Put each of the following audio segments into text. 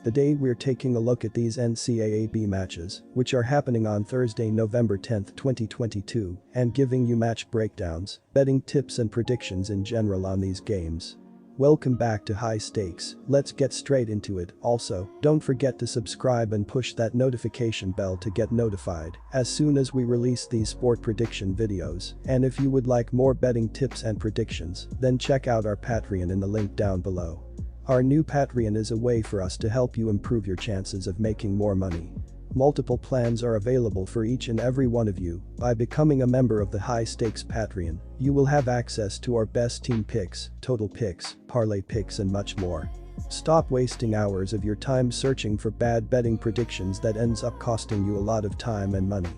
Today we're taking a look at these NCAAB matches, which are happening on Thursday, November 10, 2022, and giving you match breakdowns, betting tips and predictions in general on these games. Welcome back to High Stakes, let's get straight into it. Also, don't forget to subscribe and push that notification bell to get notified as soon as we release these sport prediction videos. And if you would like more betting tips and predictions, then check out our Patreon in the link down below. Our new Patreon is a way for us to help you improve your chances of making more money. Multiple plans are available for each and every one of you. By becoming a member of the High Stakes Patreon, you will have access to our best team picks, total picks, parlay picks and much more. Stop wasting hours of your time searching for bad betting predictions that ends up costing you a lot of time and money.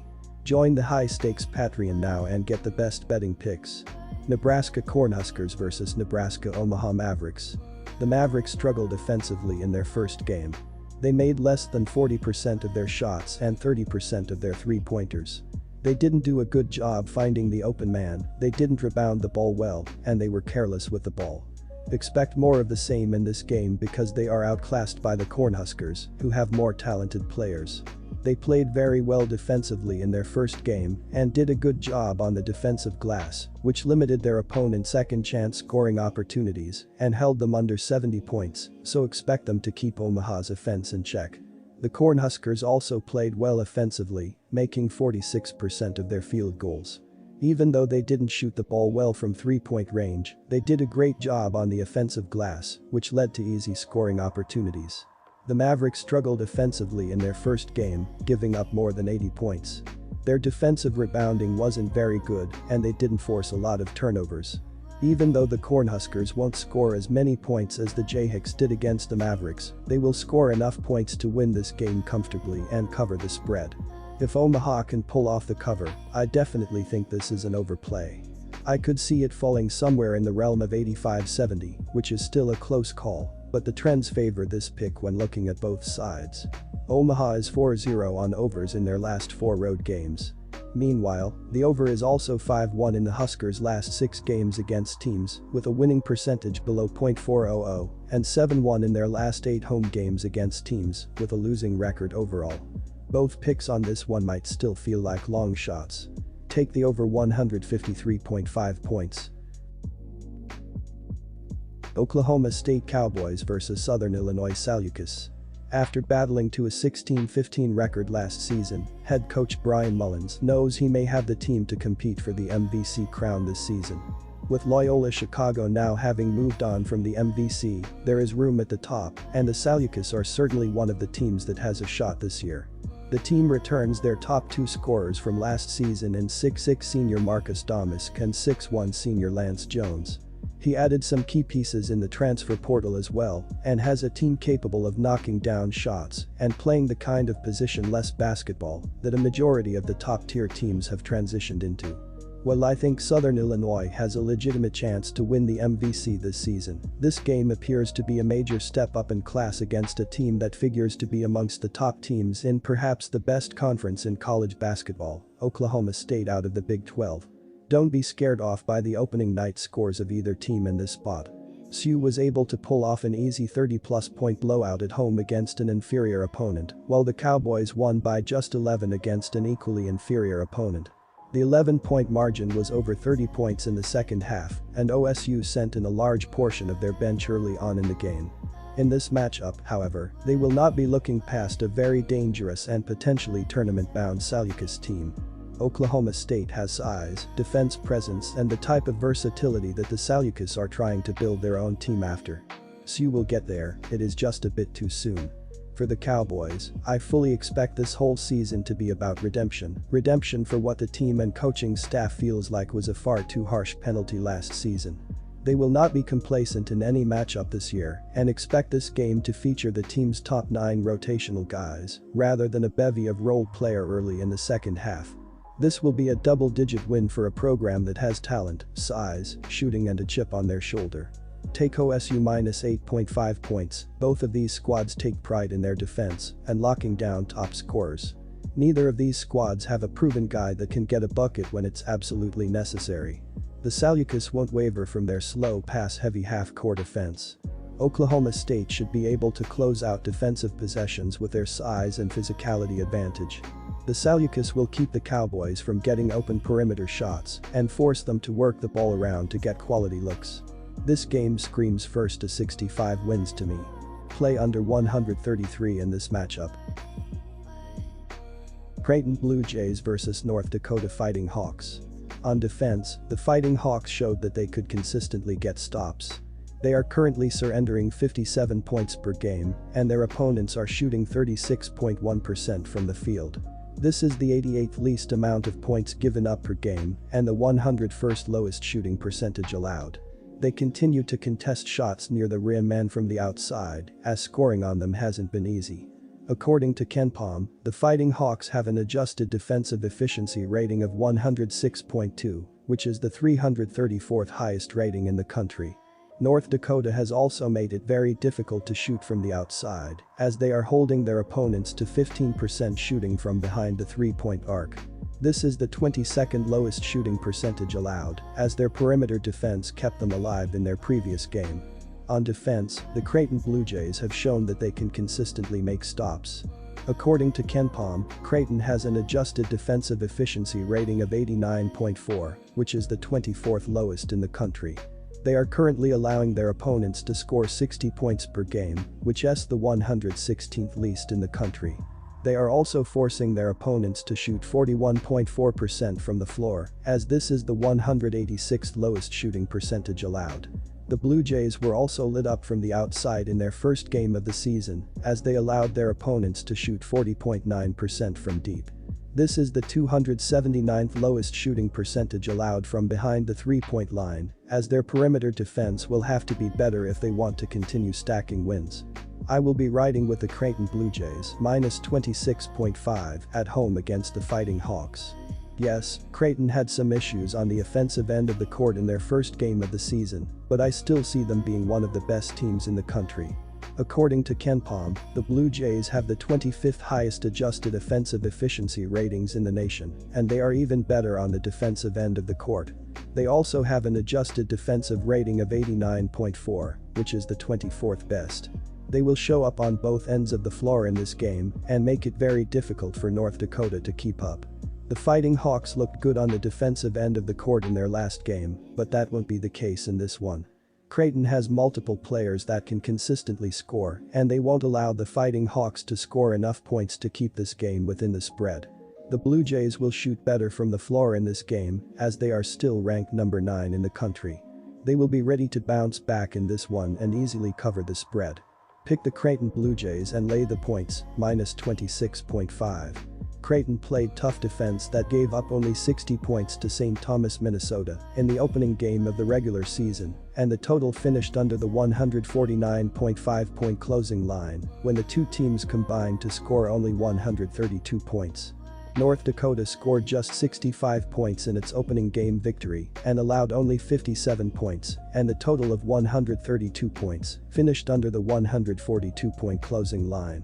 Join the High Stakes Patreon now and get the best betting picks. Nebraska Cornhuskers vs Nebraska Omaha Mavericks. The Mavericks struggled offensively in their first game. They made less than 40% of their shots and 30% of their three-pointers. They didn't do a good job finding the open man, they didn't rebound the ball well, and they were careless with the ball. Expect more of the same in this game because they are outclassed by the Cornhuskers, who have more talented players. They played very well defensively in their first game and did a good job on the defensive glass, which limited their opponent's second-chance scoring opportunities and held them under 70 points, so expect them to keep Omaha's offense in check. The Cornhuskers also played well offensively, making 46% of their field goals. Even though they didn't shoot the ball well from three-point range, they did a great job on the offensive glass, which led to easy scoring opportunities. The Mavericks struggled offensively in their first game, giving up more than 80 points. Their defensive rebounding wasn't very good and they didn't force a lot of turnovers. Even though the Cornhuskers won't score as many points as the Jayhawks did against the Mavericks, they will score enough points to win this game comfortably and cover the spread. If Omaha can pull off the cover, I definitely think this is an overplay. I could see it falling somewhere in the realm of 85-70, which is still a close call. But the trends favor this pick when looking at both sides. Omaha is 4-0 on overs in their last 4 road games. Meanwhile, the over is also 5-1 in the Huskers' last 6 games against teams with a winning percentage below .400 and 7-1 in their last 8 home games against teams with a losing record overall. Both picks on this one might still feel like long shots. Take the over 153.5 points. Oklahoma State Cowboys vs Southern Illinois Salukis. After battling to a 16-15 record last season, head coach Brian Mullins knows he may have the team to compete for the MVC crown this season. With Loyola Chicago now having moved on from the MVC, there is room at the top, and the Salukis are certainly one of the teams that has a shot this year. The team returns their top 2 scorers from last season in 6'6" senior Marcus Domisk and 6'1" senior Lance Jones. He added some key pieces in the transfer portal as well and has a team capable of knocking down shots and playing the kind of position-less basketball that a majority of the top-tier teams have transitioned into. While I think Southern Illinois has a legitimate chance to win the MVC this season, this game appears to be a major step up in class against a team that figures to be amongst the top teams in perhaps the best conference in college basketball, Oklahoma State out of the Big 12. Don't be scared off by the opening night scores of either team in this spot. SU was able to pull off an easy 30-plus point blowout at home against an inferior opponent, while the Cowboys won by just 11 against an equally inferior opponent. The 11-point margin was over 30 points in the second half, and OSU sent in a large portion of their bench early on in the game. In this matchup, however, they will not be looking past a very dangerous and potentially tournament-bound Salukis team. Oklahoma State has size, defense presence and the type of versatility that the Salukis are trying to build their own team after. SU will get there, it is just a bit too soon. For the Cowboys, I fully expect this whole season to be about redemption. Redemption for what the team and coaching staff feels like was a far too harsh penalty last season. They will not be complacent in any matchup this year and expect this game to feature the team's top 9 rotational guys rather than a bevy of role player early in the second half. This will be a double-digit win for a program that has talent, size, shooting and a chip on their shoulder. Take OSU minus 8.5 points. Both of these squads take pride in their defense and locking down top scorers. Neither of these squads have a proven guy that can get a bucket when it's absolutely necessary. The Salukis won't waver from their slow pass-heavy half-court offense. Oklahoma State should be able to close out defensive possessions with their size and physicality advantage. The Salukis will keep the Cowboys from getting open perimeter shots and force them to work the ball around to get quality looks. This game screams first to 65 wins to me. Play under 133 in this matchup. Creighton Blue Jays vs North Dakota Fighting Hawks. On defense, the Fighting Hawks showed that they could consistently get stops. They are currently surrendering 57 points per game, and their opponents are shooting 36.1% from the field. This is the 88th least amount of points given up per game and the 101st lowest shooting percentage allowed. They continue to contest shots near the rim and from the outside, as scoring on them hasn't been easy. According to KenPom, the Fighting Hawks have an adjusted defensive efficiency rating of 106.2, which is the 334th highest rating in the country. North Dakota has also made it very difficult to shoot from the outside, as they are holding their opponents to 15% shooting from behind the three-point arc. This is the 22nd lowest shooting percentage allowed, as their perimeter defense kept them alive in their previous game. On defense, the Creighton Blue Jays have shown that they can consistently make stops. According to KenPom, Creighton has an adjusted defensive efficiency rating of 89.4, which is the 24th lowest in the country. They are currently allowing their opponents to score 60 points per game, which is the 116th least in the country. They are also forcing their opponents to shoot 41.4% from the floor, as this is the 186th lowest shooting percentage allowed. The Blue Jays were also lit up from the outside in their first game of the season, as they allowed their opponents to shoot 40.9% from deep. This is the 279th lowest shooting percentage allowed from behind the three-point line, as their perimeter defense will have to be better if they want to continue stacking wins. I will be riding with the Creighton Blue Jays minus 26.5 at home against the Fighting Hawks. Yes, Creighton had some issues on the offensive end of the court in their first game of the season, but I still see them being one of the best teams in the country. According to KenPom, the Blue Jays have the 25th highest adjusted offensive efficiency ratings in the nation, and they are even better on the defensive end of the court. They also have an adjusted defensive rating of 89.4, which is the 24th best. They will show up on both ends of the floor in this game and make it very difficult for North Dakota to keep up. The Fighting Hawks looked good on the defensive end of the court in their last game, but that won't be the case in this one. Creighton has multiple players that can consistently score, and they won't allow the Fighting Hawks to score enough points to keep this game within the spread. The Blue Jays will shoot better from the floor in this game, as they are still ranked number 9 in the country. They will be ready to bounce back in this one and easily cover the spread. Pick the Creighton Blue Jays and lay the points, minus 26.5. Creighton played tough defense that gave up only 60 points to St. Thomas, Minnesota, in the opening game of the regular season, and the total finished under the 149.5-point closing line when the two teams combined to score only 132 points. North Dakota scored just 65 points in its opening game victory and allowed only 57 points, and the total of 132 points finished under the 142-point closing line.